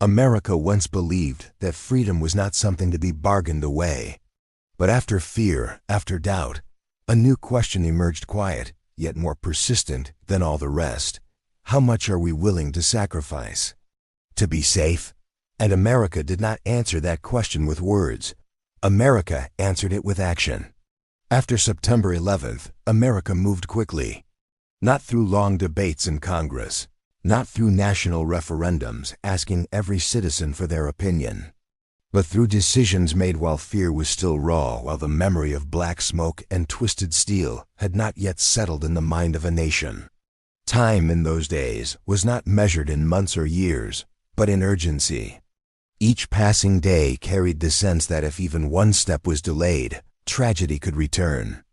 America once believed that freedom was not something to be bargained away. But after fear, after doubt, a new question emerged, quiet, yet more persistent than all the rest. How much are we willing to sacrifice to be safe? And America did not answer that question with words. America answered it with action. After September 11th, America moved quickly. Not through long debates in Congress, not through national referendums asking every citizen for their opinion, but through decisions made while fear was still raw, while the memory of black smoke and twisted steel had not yet settled in the mind of a nation. Time in those days was not measured in months or years, but in urgency. Each passing day carried the sense that if even one step was delayed, tragedy could return.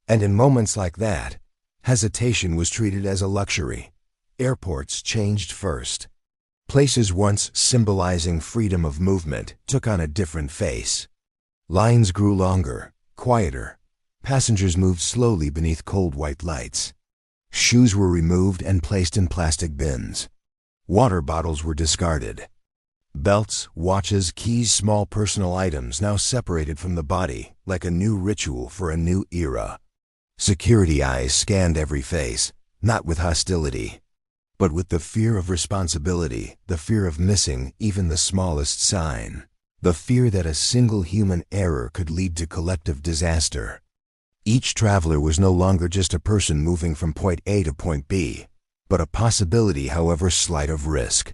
And in moments like that, hesitation was treated as a luxury. Airports changed first. Places once symbolizing freedom of movement took on a different face. Lines grew longer, quieter. Passengers moved slowly beneath cold white lights. Shoes were removed and placed in plastic bins. Water bottles were discarded. Belts, watches, keys, small personal items now separated from the body like a new ritual for a new era. Security eyes scanned every face, not with hostility, but with the fear of responsibility, the fear of missing even the smallest sign, the fear that a single human error could lead to collective disaster. Each traveler was no longer just a person moving from point A to point B, but a possibility, however slight, of risk.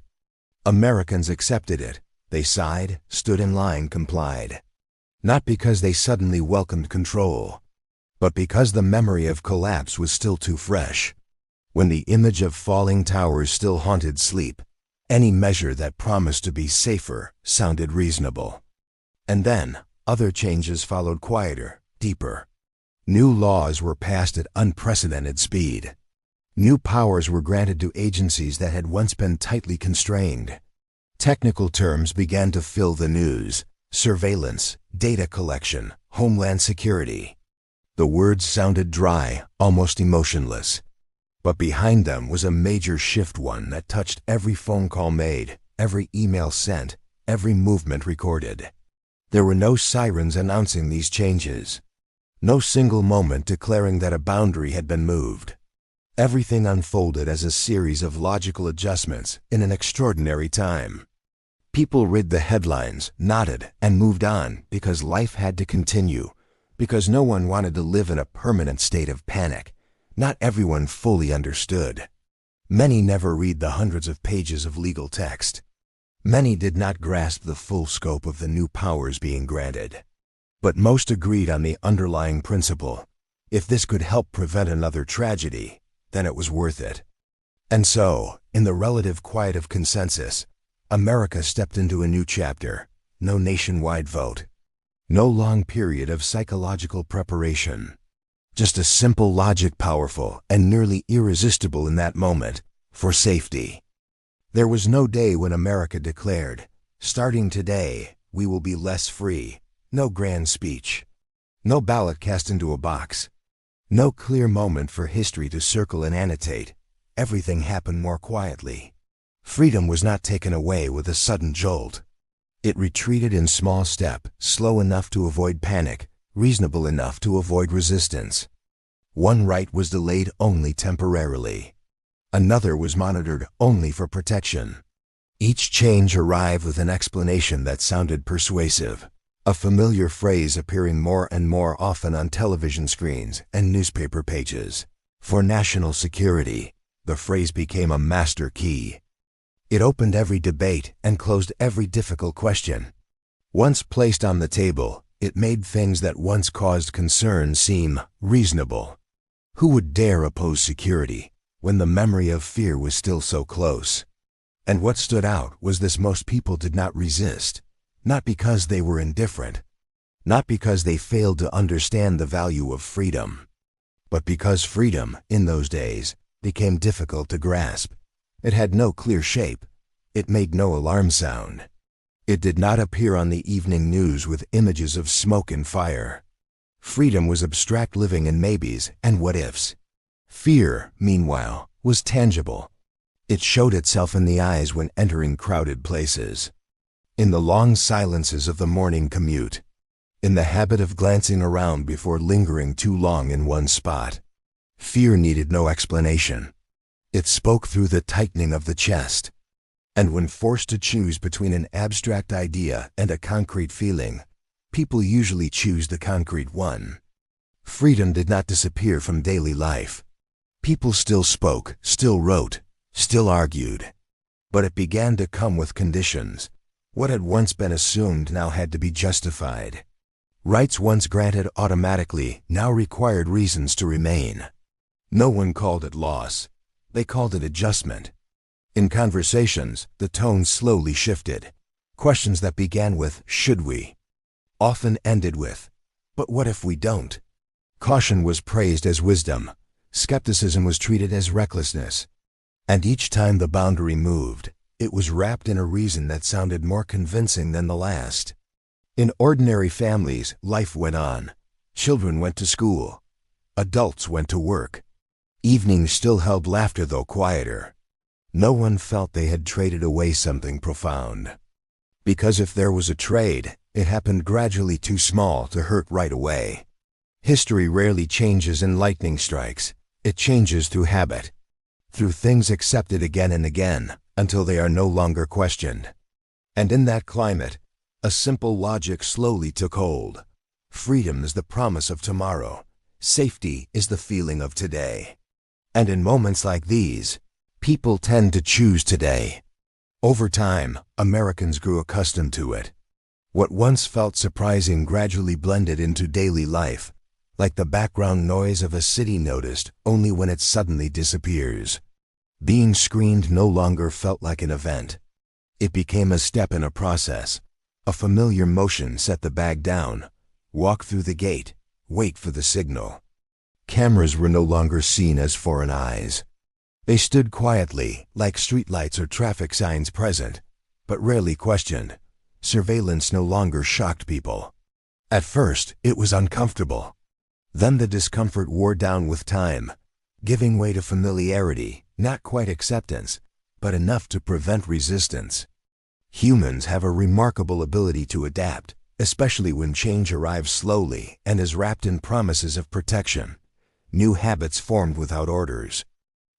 Americans accepted it. They sighed, stood in line, complied. Not because they suddenly welcomed control, but because the memory of collapse was still too fresh. When the image of falling towers still haunted sleep, any measure that promised to be safer sounded reasonable. And then, other changes followed, quieter, deeper. New laws were passed at unprecedented speed. New powers were granted to agencies that had once been tightly constrained. Technical terms began to fill the news: surveillance, data collection, homeland security. The words sounded dry, almost emotionless. But behind them was a major shift, one that touched every phone call made, every email sent, every movement recorded. There were no sirens announcing these changes. No single moment declaring that a boundary had been moved. Everything unfolded as a series of logical adjustments in an extraordinary time. People read the headlines, nodded, and moved on because life had to continue, because no one wanted to live in a permanent state of panic. Not everyone fully understood. Many never read the hundreds of pages of legal text. Many did not grasp the full scope of the new powers being granted. But most agreed on the underlying principle: if this could help prevent another tragedy, then it was worth it. And so, in the relative quiet of consensus, America stepped into a new chapter. No nationwide vote. No long period of psychological preparation. Just a simple logic, powerful and nearly irresistible in that moment, for safety. There was no day when America declared, "Starting today, we will be less free." No grand speech. No ballot cast into a box. No clear moment for history to circle and annotate. Everything happened more quietly. Freedom was not taken away with a sudden jolt. It retreated in small steps, slow enough to avoid panic, reasonable enough to avoid resistance. One right was delayed only temporarily. Another was monitored only for protection. Each change arrived with an explanation that sounded persuasive, a familiar phrase appearing more and more often on television screens and newspaper pages. For national security, the phrase became a master key. It opened every debate and closed every difficult question. Once placed on the table, it made things that once caused concern seem reasonable. Who would dare oppose security when the memory of fear was still so close? And what stood out was this: most people did not resist, not because they were indifferent, not because they failed to understand the value of freedom, but because freedom, in those days, became difficult to grasp. It had no clear shape. It made no alarm sound. It did not appear on the evening news with images of smoke and fire. Freedom was abstract living in maybes and what-ifs. Fear, meanwhile, was tangible. It showed itself in the eyes when entering crowded places, in the long silences of the morning commute, in the habit of glancing around before lingering too long in one spot. Fear needed no explanation. It spoke through the tightening of the chest. And when forced to choose between an abstract idea and a concrete feeling, people usually choose the concrete one. Freedom did not disappear from daily life. People still spoke, still wrote, still argued. But it began to come with conditions. What had once been assumed now had to be justified. Rights once granted automatically now required reasons to remain. No one called it loss. They called it adjustment. In conversations, the tone slowly shifted. Questions that began with, "Should we?" often ended with, "But what if we don't?" Caution was praised as wisdom. Skepticism was treated as recklessness. And each time the boundary moved, it was wrapped in a reason that sounded more convincing than the last. In ordinary families, life went on. Children went to school. Adults went to work. Evenings still held laughter, though quieter. No one felt they had traded away something profound. Because if there was a trade, it happened gradually, too small to hurt right away. History rarely changes in lightning strikes. It changes through habit, through things accepted again and again, until they are no longer questioned. And in that climate, a simple logic slowly took hold. Freedom is the promise of tomorrow. Safety is the feeling of today. And in moments like these, people tend to choose today. Over time, Americans grew accustomed to it. What once felt surprising gradually blended into daily life, like the background noise of a city noticed only when it suddenly disappears. Being screened no longer felt like an event. It became a step in a process. A familiar motion: set the bag down, walk through the gate, wait for the signal. Cameras were no longer seen as foreign eyes. They stood quietly, like streetlights or traffic signs, present, but rarely questioned. Surveillance no longer shocked people. At first, it was uncomfortable. Then the discomfort wore down with time, giving way to familiarity, not quite acceptance, but enough to prevent resistance. Humans have a remarkable ability to adapt, especially when change arrives slowly and is wrapped in promises of protection. New habits formed without orders.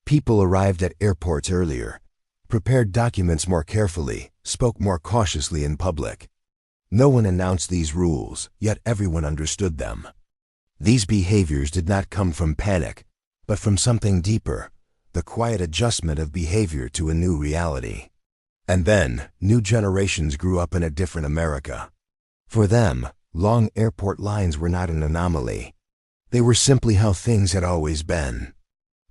People arrived at airports earlier, prepared documents more carefully, spoke more cautiously in public. No one announced these rules, yet everyone understood them. These behaviors did not come from panic, but from something deeper, the quiet adjustment of behavior to a new reality. And then, new generations grew up in a different America. For them, long airport lines were not an anomaly. They were simply how things had always been.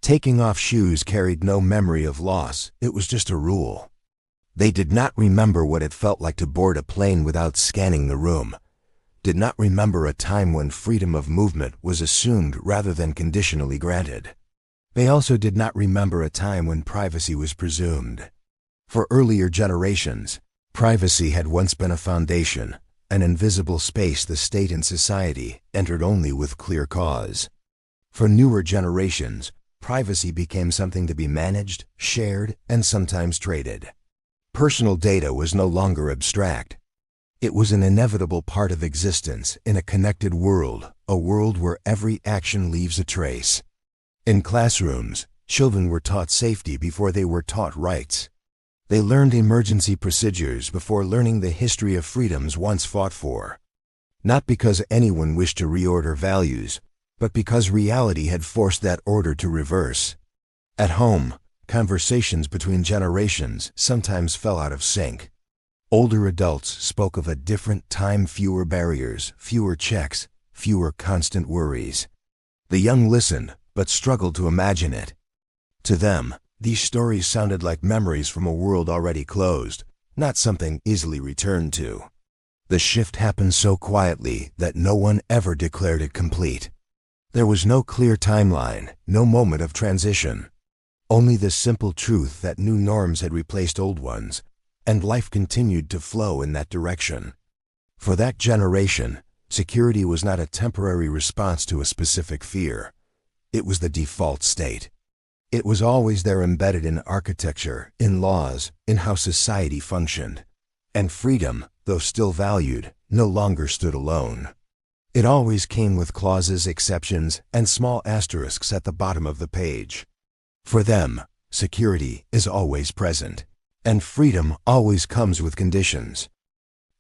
Taking off shoes carried no memory of loss, it was just a rule. They did not remember what it felt like to board a plane without scanning the room, did not remember a time when freedom of movement was assumed rather than conditionally granted. They also did not remember a time when privacy was presumed. For earlier generations, privacy had once been a foundation, an invisible space the state and society entered only with clear cause. For newer generations, privacy became something to be managed, shared, and sometimes traded. Personal data was no longer abstract. It was an inevitable part of existence in a connected world, a world where every action leaves a trace. In classrooms, children were taught safety before they were taught rights. They learned emergency procedures before learning the history of freedoms once fought for. Not because anyone wished to reorder values, but because reality had forced that order to reverse. At home, conversations between generations sometimes fell out of sync. Older adults spoke of a different time, fewer barriers, fewer checks, fewer constant worries. The young listened, but struggled to imagine it. To them, these stories sounded like memories from a world already closed, not something easily returned to. The shift happened so quietly that no one ever declared it complete. There was no clear timeline, no moment of transition. Only the simple truth that new norms had replaced old ones, and life continued to flow in that direction. For that generation, security was not a temporary response to a specific fear. It was the default state. It was always there, embedded in architecture, in laws, in how society functioned. And freedom, though still valued, no longer stood alone. It always came with clauses, exceptions, and small asterisks at the bottom of the page. For them, security is always present, and freedom always comes with conditions.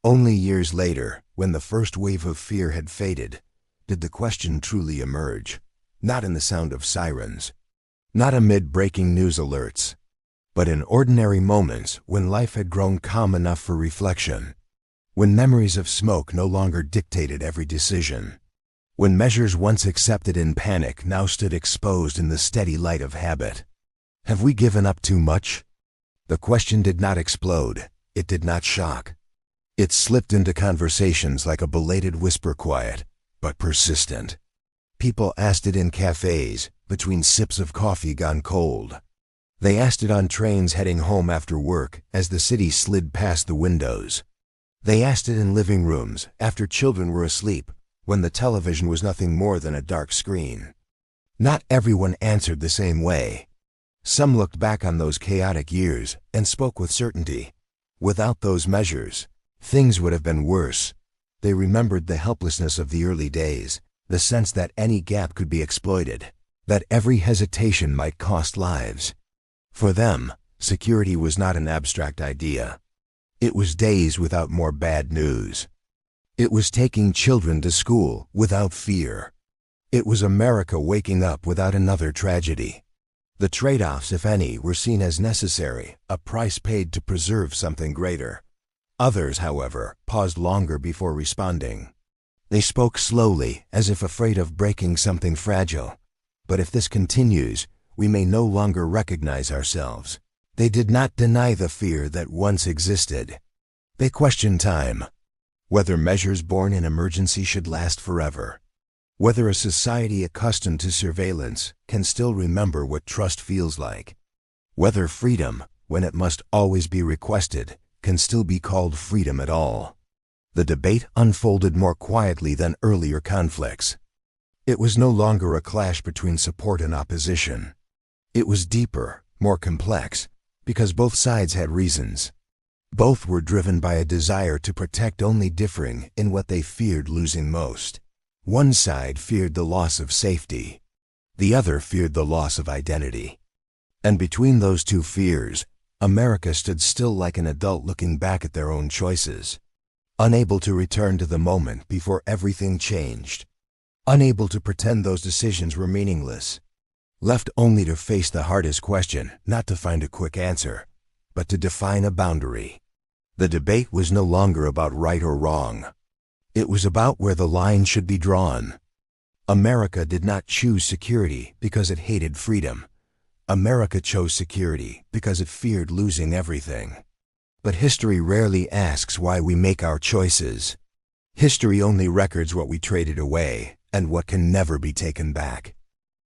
Only years later, when the first wave of fear had faded, did the question truly emerge, not in the sound of sirens, not amid breaking news alerts, but in ordinary moments when life had grown calm enough for reflection, when memories of smoke no longer dictated every decision, when measures once accepted in panic now stood exposed in the steady light of habit. Have we given up too much? The question did not explode. It did not shock. It slipped into conversations like a belated whisper, quiet, but persistent. People asked it in cafes, between sips of coffee gone cold. They asked it on trains heading home after work as the city slid past the windows. They asked it in living rooms after children were asleep, when the television was nothing more than a dark screen. Not everyone answered the same way. Some looked back on those chaotic years and spoke with certainty. Without those measures, things would have been worse. They remembered the helplessness of the early days, the sense that any gap could be exploited, that every hesitation might cost lives. For them, security was not an abstract idea. It was days without more bad news. It was taking children to school without fear. It was America waking up without another tragedy. The trade-offs, if any, were seen as necessary, a price paid to preserve something greater. Others, however, paused longer before responding. They spoke slowly, as if afraid of breaking something fragile. But if this continues, we may no longer recognize ourselves. They did not deny the fear that once existed. They questioned time, whether measures born in emergency should last forever, whether a society accustomed to surveillance can still remember what trust feels like, whether freedom, when it must always be requested, can still be called freedom at all. The debate unfolded more quietly than earlier conflicts. It was no longer a clash between support and opposition. It was deeper, more complex, because both sides had reasons. Both were driven by a desire to protect, only differing in what they feared losing most. One side feared the loss of safety. The other feared the loss of identity. And between those two fears, America stood still like an adult looking back at their own choices, unable to return to the moment before everything changed, unable to pretend those decisions were meaningless, left only to face the hardest question, not to find a quick answer, but to define a boundary. The debate was no longer about right or wrong. It was about where the line should be drawn. America did not choose security because it hated freedom. America chose security because it feared losing everything. But history rarely asks why we make our choices. History only records what we traded away and what can never be taken back.